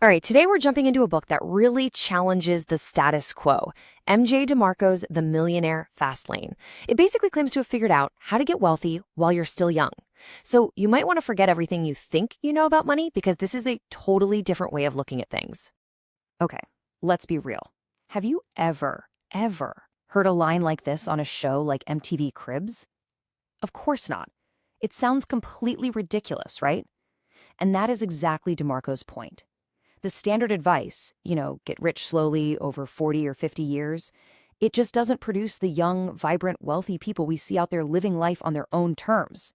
All right, today we're jumping into a book that really challenges the status quo, MJ DeMarco's The Millionaire Fastlane. It basically claims to have figured out how to get wealthy while you're still young. So you might want to forget everything you think you know about money because this is a totally different way of looking at things. Okay, let's be real. Have you ever heard a line like this on a show like MTV Cribs? Of course not. It sounds completely ridiculous, right? And that is exactly DeMarco's point. The standard advice, get rich slowly over 40 or 50 years, it just doesn't produce the young, vibrant, wealthy people we see out there living life on their own terms.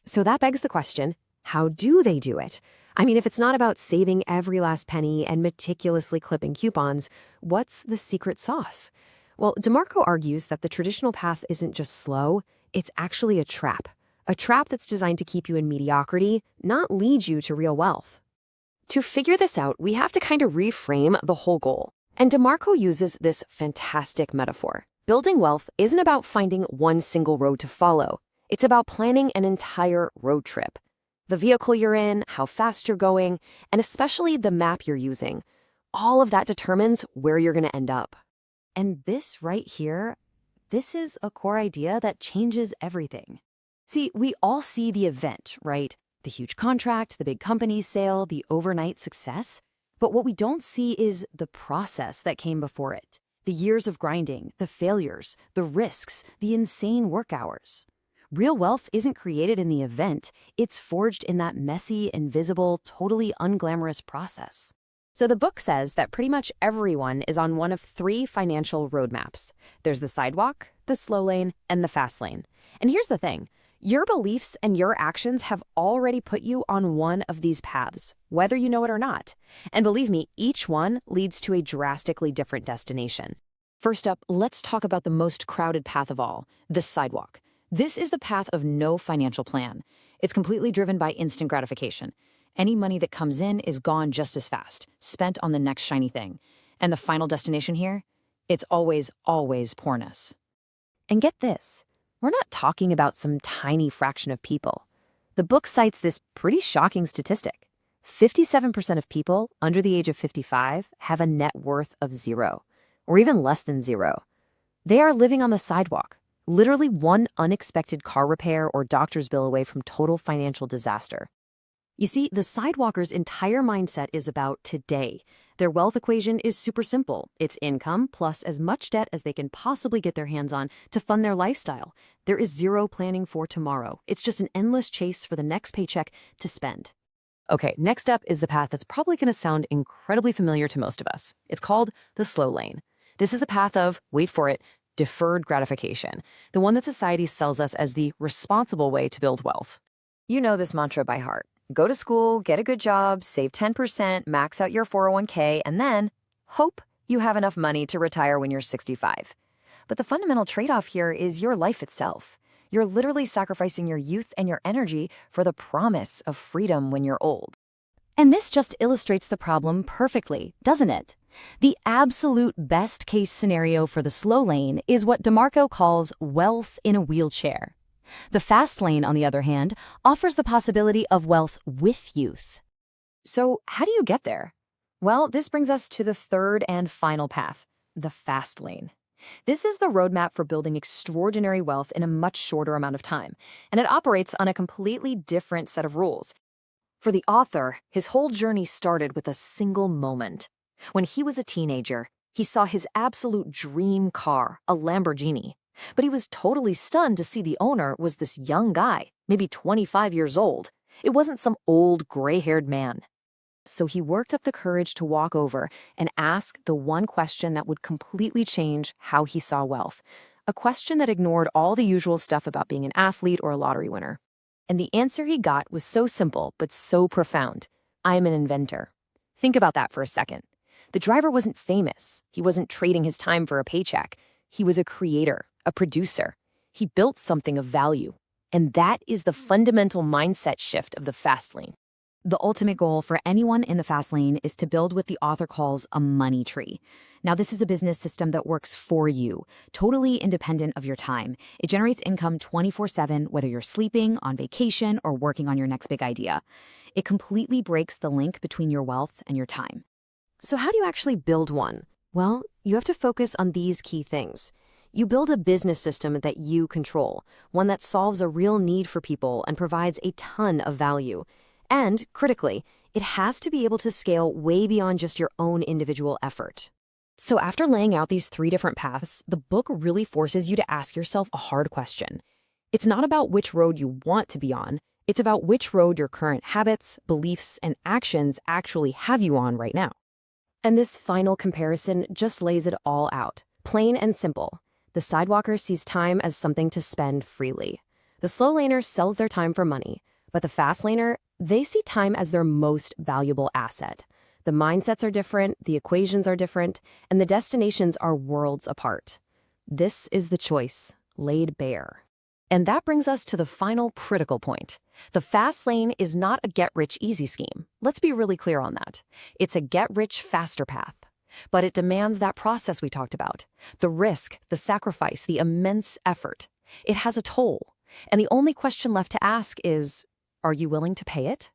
So that begs the question, how do they do it? I mean, if it's not about saving every last penny and meticulously clipping coupons, what's the secret sauce? Well, DeMarco argues that the traditional path isn't just slow, it's actually a trap. A trap that's designed to keep you in mediocrity, not lead you to real wealth. To figure this out, we have to kind of reframe the whole goal. And DeMarco uses this fantastic metaphor. Building wealth isn't about finding one single road to follow. It's about planning an entire road trip. The vehicle you're in, how fast you're going, and especially the map you're using. All of that determines where you're going to end up. And this right here, this is a core idea that changes everything. See, we all see the event, right? The huge contract, the big company sale, the overnight success. But what we don't see is the process that came before it. The years of grinding, the failures, the risks, the insane work hours. Real wealth isn't created in the event. It's forged in that messy, invisible, totally unglamorous process. So the book says that pretty much everyone is on one of three financial roadmaps. There's the sidewalk, the slow lane, and the fast lane. And here's the thing. Your beliefs and your actions have already put you on one of these paths, whether you know it or not. And believe me, each one leads to a drastically different destination. First up, let's talk about the most crowded path of all, the sidewalk. This is the path of no financial plan. It's completely driven by instant gratification. Any money that comes in is gone just as fast, spent on the next shiny thing. And the final destination here? It's always poorness. And get this. We're not talking about some tiny fraction of people. The book cites this pretty shocking statistic. 57% of people under the age of 55 have a net worth of zero, or even less than zero. They are living on the sidewalk, literally one unexpected car repair or doctor's bill away from total financial disaster. You see, the sidewalker's entire mindset is about today. Their wealth equation is super simple. It's income plus as much debt as they can possibly get their hands on to fund their lifestyle. There is zero planning for tomorrow. It's just an endless chase for the next paycheck to spend. Okay, next up is the path that's probably going to sound incredibly familiar to most of us. It's called the slow lane. This is the path of, wait for it, deferred gratification, the one that society sells us as the responsible way to build wealth. You know this mantra by heart. Go to school, get a good job, save 10%, max out your 401k, and then hope you have enough money to retire when you're 65. But the fundamental trade-off here is your life itself. You're literally sacrificing your youth and your energy for the promise of freedom when you're old. And this just illustrates the problem perfectly, doesn't it? The absolute best-case scenario for the slow lane is what DeMarco calls wealth in a wheelchair. The fast lane, on the other hand, offers the possibility of wealth with youth. So how do you get there? Well, this brings us to the third and final path, the fast lane. This is the roadmap for building extraordinary wealth in a much shorter amount of time, and it operates on a completely different set of rules. For the author, his whole journey started with a single moment. When he was a teenager, he saw his absolute dream car, a Lamborghini. But he was totally stunned to see the owner was this young guy, maybe 25 years old. It wasn't some old, gray-haired man. So he worked up the courage to walk over and ask the one question that would completely change how he saw wealth. A question that ignored all the usual stuff about being an athlete or a lottery winner. And the answer he got was so simple, but so profound. I'm an inventor. Think about that for a second. The driver wasn't famous. He wasn't trading his time for a paycheck. He was a creator, a producer. He built something of value. And that is the fundamental mindset shift of the fast lane. The ultimate goal for anyone in the fast lane is to build what the author calls a money tree. Now, this is a business system that works for you, totally independent of your time. It generates income 24/7, whether you're sleeping, on vacation, or working on your next big idea. It completely breaks the link between your wealth and your time. So how do you actually build one? Well, you have to focus on these key things. You build a business system that you control, one that solves a real need for people and provides a ton of value. And, critically, it has to be able to scale way beyond just your own individual effort. So after laying out these 3 different paths, the book really forces you to ask yourself a hard question. It's not about which road you want to be on, it's about which road your current habits, beliefs, and actions actually have you on right now. And this final comparison just lays it all out, plain and simple. The sidewalker sees time as something to spend freely. The slow laner sells their time for money, but the fast laner, they see time as their most valuable asset. The mindsets are different, the equations are different, and the destinations are worlds apart. This is the choice, laid bare. And that brings us to the final critical point. The fast lane is not a get-rich-easy scheme. Let's be really clear on that. It's a get-rich-faster path. But it demands that process we talked about. The risk, the sacrifice, the immense effort. It has a toll. And the only question left to ask is, are you willing to pay it?